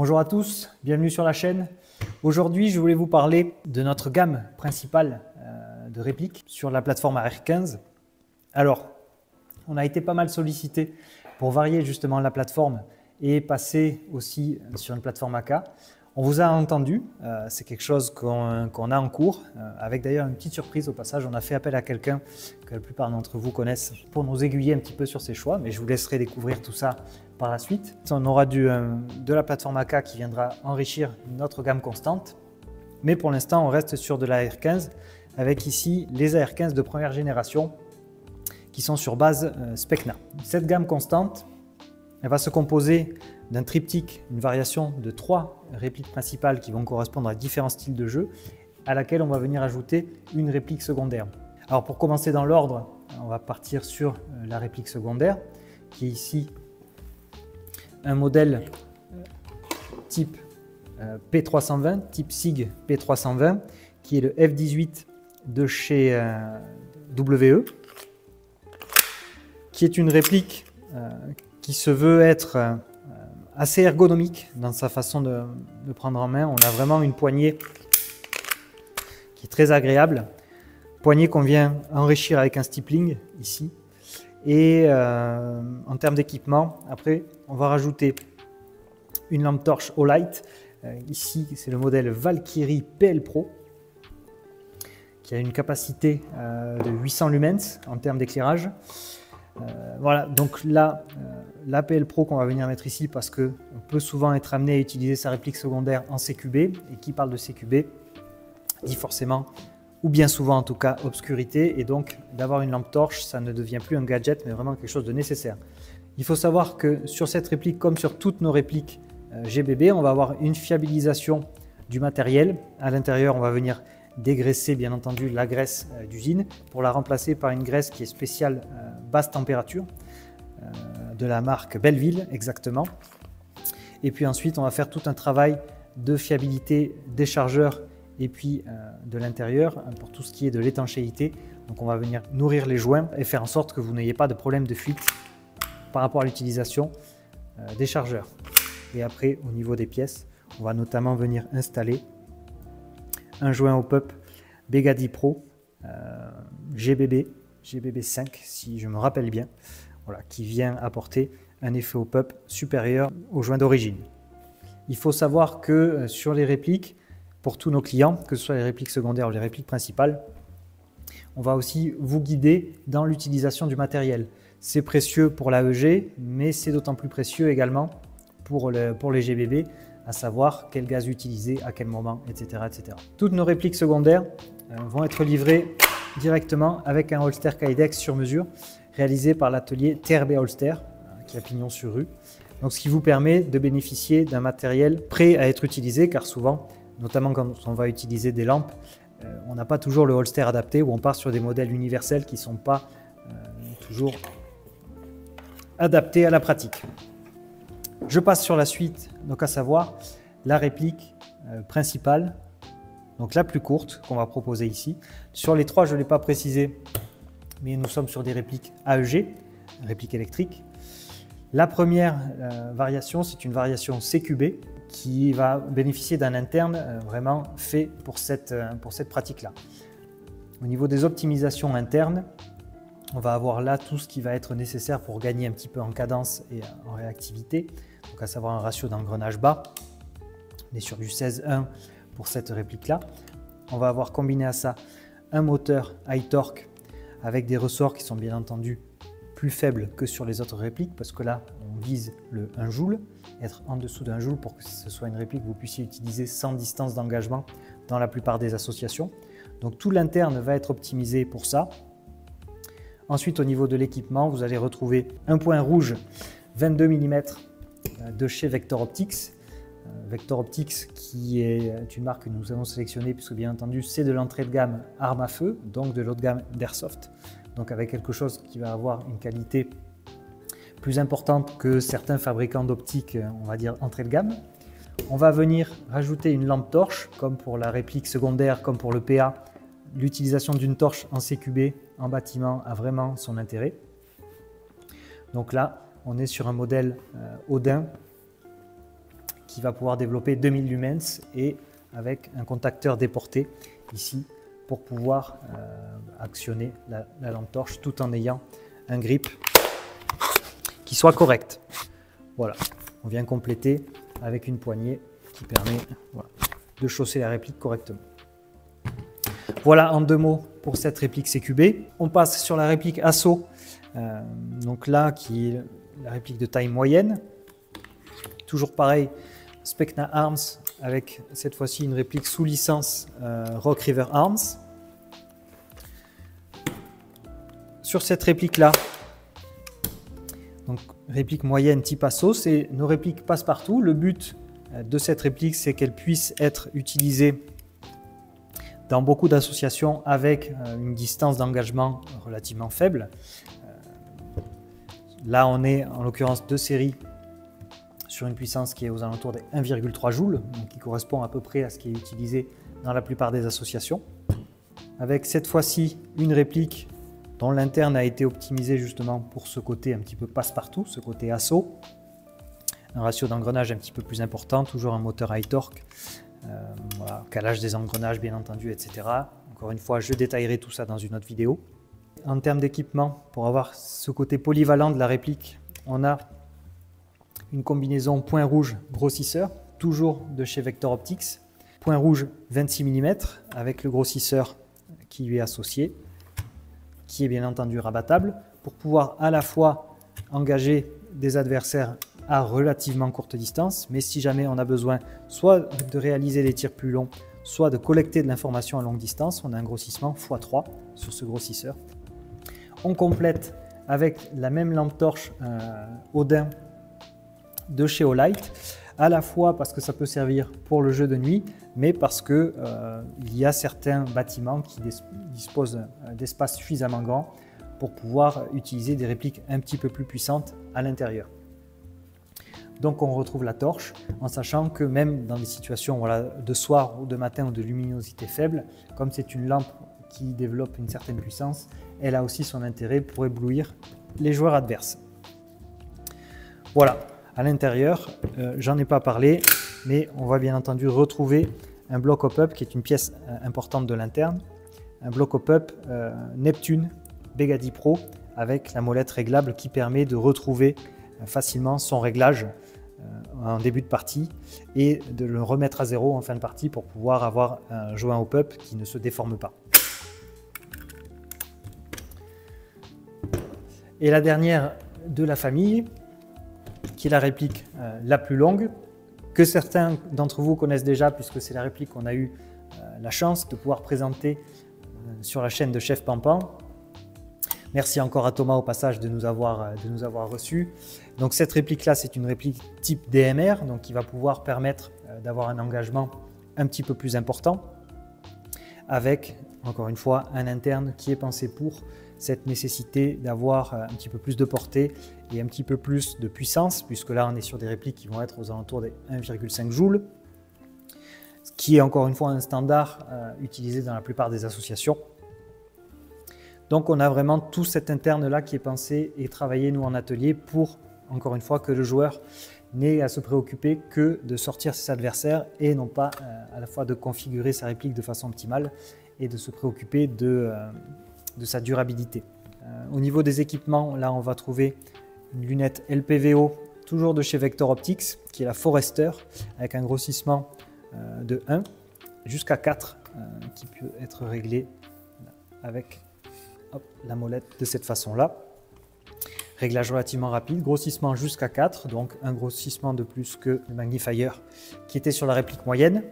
Bonjour à tous, bienvenue sur la chaîne. Aujourd'hui, je voulais vous parler de notre gamme principale de répliques sur la plateforme AR15. Alors, on a été pas mal sollicité pour varier justement la plateforme et passer aussi sur une plateforme AK. On vous a entendu, c'est quelque chose qu'on a en cours, avec d'ailleurs une petite surprise au passage. On a fait appel à quelqu'un que la plupart d'entre vous connaissent pour nous aiguiller un petit peu sur ses choix, mais je vous laisserai découvrir tout ça par la suite. On aura de la plateforme AK qui viendra enrichir notre gamme constante, mais pour l'instant on reste sur de la AR15 avec ici les AR15 de première génération qui sont sur base Specna. Cette gamme constante, elle va se composer d'un triptyque, une variation de 3 répliques principales qui vont correspondre à différents styles de jeu, à laquelle on va venir ajouter une réplique secondaire. Alors pour commencer dans l'ordre, on va partir sur la réplique secondaire, qui est ici un modèle type P320, type SIG P320, qui est le F18 de chez WE, qui est une réplique qui se veut être assez ergonomique dans sa façon de prendre en main. On a vraiment une poignée qui est très agréable, poignée qu'on vient enrichir avec un stippling ici. Et en termes d'équipement, après on va rajouter une lampe torche Olight. Ici c'est le modèle Valkyrie PL Pro qui a une capacité de 800 lumens en termes d'éclairage. Voilà, donc là, la PL Pro qu'on va venir mettre ici parce qu'on peut souvent être amené à utiliser sa réplique secondaire en CQB, et qui parle de CQB dit forcément, ou bien souvent en tout cas, obscurité, et donc d'avoir une lampe torche, ça ne devient plus un gadget mais vraiment quelque chose de nécessaire. Il faut savoir que sur cette réplique, comme sur toutes nos répliques GBB, on va avoir une fiabilisation du matériel. À l'intérieur, on va venir dégraisser bien entendu la graisse d'usine pour la remplacer par une graisse qui est spéciale basse température de la marque Belleville exactement. Et puis ensuite on va faire tout un travail de fiabilité des chargeurs et puis de l'intérieur pour tout ce qui est de l'étanchéité. Donc on va venir nourrir les joints et faire en sorte que vous n'ayez pas de problème de fuite par rapport à l'utilisation des chargeurs. Et après au niveau des pièces, on va notamment venir installer un joint au PUP Begadi Pro GBB5 si je me rappelle bien, voilà, qui vient apporter un effet au PUP supérieur au joint d'origine. Il faut savoir que sur les répliques, pour tous nos clients, que ce soit les répliques secondaires ou les répliques principales, on va aussi vous guider dans l'utilisation du matériel. C'est précieux pour l'AEG, mais c'est d'autant plus précieux également pour les GBB, à savoir quel gaz utiliser, à quel moment, etc., etc. Toutes nos répliques secondaires vont être livrées directement avec un holster Kydex sur mesure réalisé par l'atelier TRB Holster qui a pignon sur rue. Donc, ce qui vous permet de bénéficier d'un matériel prêt à être utilisé, car souvent, notamment quand on va utiliser des lampes, on n'a pas toujours le holster adapté, ou on part sur des modèles universels qui ne sont pas toujours adaptés à la pratique. Je passe sur la suite, donc à savoir la réplique principale, donc la plus courte qu'on va proposer ici. Sur les trois, je ne l'ai pas précisé, mais nous sommes sur des répliques AEG, réplique électrique. La première variation, c'est une variation CQB qui va bénéficier d'un interne vraiment fait pour cette pratique-là. Au niveau des optimisations internes, on va avoir là tout ce qui va être nécessaire pour gagner un petit peu en cadence et en réactivité, donc à savoir un ratio d'engrenage bas. On est sur du 16:1 pour cette réplique-là. On va avoir combiné à ça un moteur high torque avec des ressorts qui sont bien entendu plus faibles que sur les autres répliques, parce que là on vise le 1 joule, être en dessous d'1 joule pour que ce soit une réplique que vous puissiez utiliser sans distance d'engagement dans la plupart des associations. Donc tout l'interne va être optimisé pour ça. Ensuite, au niveau de l'équipement, vous allez retrouver un point rouge 22 mm de chez Vector Optics. Vector Optics qui est une marque que nous avons sélectionnée puisque bien entendu c'est de l'entrée de gamme arme à feu, donc de l'haut de gamme d'Airsoft, donc avec quelque chose qui va avoir une qualité plus importante que certains fabricants d'optiques, on va dire entrée de gamme. On va venir rajouter une lampe torche comme pour la réplique secondaire, comme pour le PA. L'utilisation d'une torche en CQB en bâtiment a vraiment son intérêt. Donc là, on est sur un modèle Odin qui va pouvoir développer 2000 lumens et avec un contacteur déporté ici pour pouvoir actionner la lampe torche tout en ayant un grip qui soit correct. Voilà, on vient compléter avec une poignée qui permet de chausser la réplique correctement. Voilà en 2 mots pour cette réplique CQB. On passe sur la réplique Asso, donc là qui est la réplique de taille moyenne. Toujours pareil, Specna Arms avec cette fois-ci une réplique sous licence Rock River Arms. Sur cette réplique là, donc réplique moyenne type Asso, c'est nos répliques passe-partout. Le but de cette réplique, c'est qu'elle puisse être utilisée dans beaucoup d'associations avec une distance d'engagement relativement faible. Là, on est en l'occurrence de série sur une puissance qui est aux alentours des 1,3 joules, donc qui correspond à peu près à ce qui est utilisé dans la plupart des associations. Avec cette fois-ci une réplique dont l'interne a été optimisé justement pour ce côté un petit peu passe-partout, ce côté Asso. Un ratio d'engrenage un petit peu plus important, toujours un moteur high torque, voilà, calage des engrenages bien entendu, etc. Encore une fois, je détaillerai tout ça dans une autre vidéo. En termes d'équipement, pour avoir ce côté polyvalent de la réplique, on a une combinaison point rouge grossisseur, toujours de chez Vector Optics. Point rouge 26 mm avec le grossisseur qui lui est associé, qui est bien entendu rabattable, pour pouvoir à la fois engager des adversaires à relativement courte distance, mais si jamais on a besoin soit de réaliser des tirs plus longs, soit de collecter de l'information à longue distance, on a un grossissement x3 sur ce grossisseur. On complète avec la même lampe torche Odin de chez Olight, à la fois parce que ça peut servir pour le jeu de nuit, mais parce que il y a certains bâtiments qui disposent d'espace suffisamment grand pour pouvoir utiliser des répliques un petit peu plus puissantes à l'intérieur. Donc on retrouve la torche en sachant que même dans des situations de soir ou de matin ou de luminosité faible, comme c'est une lampe qui développe une certaine puissance, elle a aussi son intérêt pour éblouir les joueurs adverses. Voilà, à l'intérieur, j'en ai pas parlé, mais on va bien entendu retrouver un bloc hop-up qui est une pièce importante de l'interne, un bloc hop-up Neptune Begadi Pro avec la molette réglable qui permet de retrouver facilement son réglage en début de partie et de le remettre à zéro en fin de partie pour pouvoir avoir joué un hop-up qui ne se déforme pas. Et la dernière de la famille, qui est la réplique la plus longue, que certains d'entre vous connaissent déjà puisque c'est la réplique qu'on a eu la chance de pouvoir présenter sur la chaîne de Chef Pampan. Merci encore à Thomas au passage de nous avoir reçus. Donc cette réplique-là, c'est une réplique type DMR, donc qui va pouvoir permettre d'avoir un engagement un petit peu plus important, avec, encore une fois, un interne qui est pensé pour cette nécessité d'avoir un petit peu plus de portée et un petit peu plus de puissance, puisque là, on est sur des répliques qui vont être aux alentours des 1,5 joules, ce qui est encore une fois un standard utilisé dans la plupart des associations. Donc on a vraiment tout cet interne-là qui est pensé et travaillé nous en atelier pour, encore une fois, que le joueur n'ait à se préoccuper que de sortir ses adversaires et non pas à la fois de configurer sa réplique de façon optimale et de se préoccuper de sa durabilité. Au niveau des équipements, là on va trouver une lunette LPVO, toujours de chez Vector Optics, qui est la Forester, avec un grossissement de 1 jusqu'à 4, qui peut être réglé avec la molette de cette façon-là. Réglage relativement rapide, grossissement jusqu'à 4, donc un grossissement de plus que le magnifier qui était sur la réplique moyenne.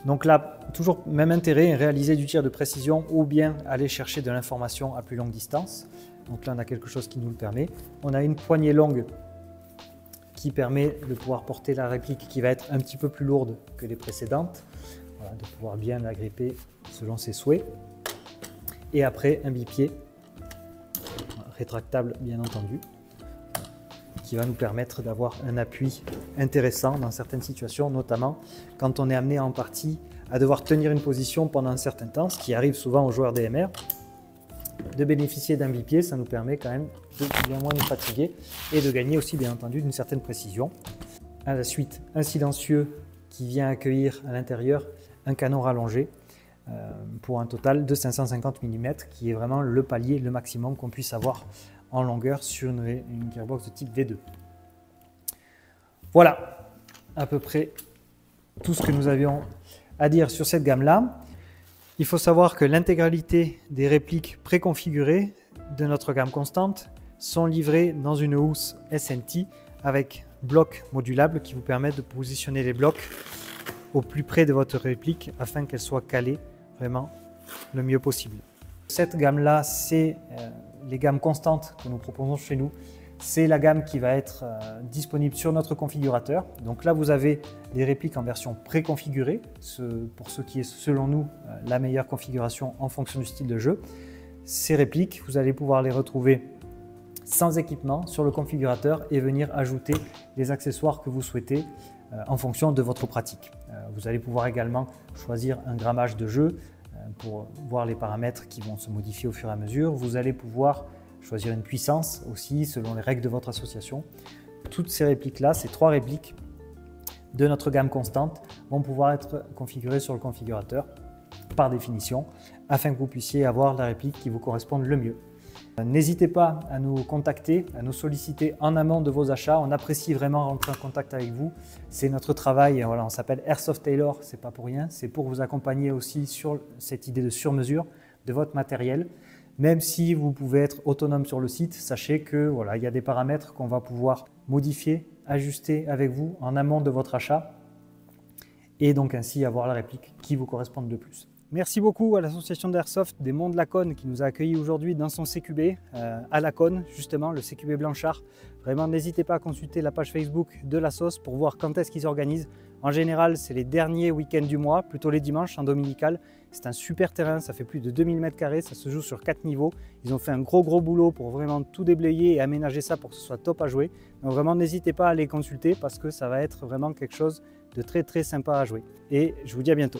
Donc là, toujours même intérêt, réaliser du tir de précision ou bien aller chercher de l'information à plus longue distance. Donc là, on a quelque chose qui nous le permet. On a une poignée longue qui permet de pouvoir porter la réplique qui va être un petit peu plus lourde que les précédentes, voilà, de pouvoir bien la gripper selon ses souhaits. Et après, un bipied rétractable, bien entendu, qui va nous permettre d'avoir un appui intéressant dans certaines situations, notamment quand on est amené en partie à devoir tenir une position pendant un certain temps, ce qui arrive souvent aux joueurs DMR. De bénéficier d'un bipied, ça nous permet quand même de bien moins nous fatiguer et de gagner aussi, bien entendu, d'une certaine précision. À la suite, un silencieux qui vient accueillir à l'intérieur un canon rallongé pour un total de 550 mm qui est vraiment le palier, le maximum qu'on puisse avoir en longueur sur une gearbox de type V2. Voilà à peu près tout ce que nous avions à dire sur cette gamme-là. Il faut savoir que l'intégralité des répliques préconfigurées de notre gamme constante sont livrées dans une housse SNT avec blocs modulables qui vous permettent de positionner les blocs au plus près de votre réplique afin qu'elle soit calée vraiment le mieux possible. Cette gamme-là, c'est les gammes constantes que nous proposons chez nous. C'est la gamme qui va être disponible sur notre configurateur. Donc là, vous avez les répliques en version préconfigurée, pour ce qui est selon nous la meilleure configuration en fonction du style de jeu. Ces répliques, vous allez pouvoir les retrouver sans équipement sur le configurateur et venir ajouter les accessoires que vous souhaitez en fonction de votre pratique. Vous allez pouvoir également choisir un grammage de jeu pour voir les paramètres qui vont se modifier au fur et à mesure. Vous allez pouvoir choisir une puissance aussi selon les règles de votre association. Toutes ces répliques-là, ces 3 répliques de notre gamme constante vont pouvoir être configurées sur le configurateur par définition afin que vous puissiez avoir la réplique qui vous corresponde le mieux. N'hésitez pas à nous contacter, à nous solliciter en amont de vos achats. On apprécie vraiment rentrer en contact avec vous. C'est notre travail, voilà, on s'appelle Airsoft Tailor, c'est pas pour rien. C'est pour vous accompagner aussi sur cette idée de sur-mesure de votre matériel. Même si vous pouvez être autonome sur le site, sachez que voilà, il y a des paramètres qu'on va pouvoir modifier, ajuster avec vous en amont de votre achat et donc ainsi avoir la réplique qui vous corresponde le plus. Merci beaucoup à l'association d'Airsoft des Monts de Laconne qui nous a accueillis aujourd'hui dans son CQB à Laconne, justement le CQB Blanchard. Vraiment, n'hésitez pas à consulter la page Facebook de l'assos pour voir quand est-ce qu'ils s'organisent. En général, c'est les derniers week-ends du mois, plutôt les dimanches en dominical. C'est un super terrain, ça fait plus de 2000 m², ça se joue sur 4 niveaux. Ils ont fait un gros boulot pour vraiment tout déblayer et aménager ça pour que ce soit top à jouer. Donc vraiment, n'hésitez pas à les consulter parce que ça va être vraiment quelque chose de très sympa à jouer. Et je vous dis à bientôt.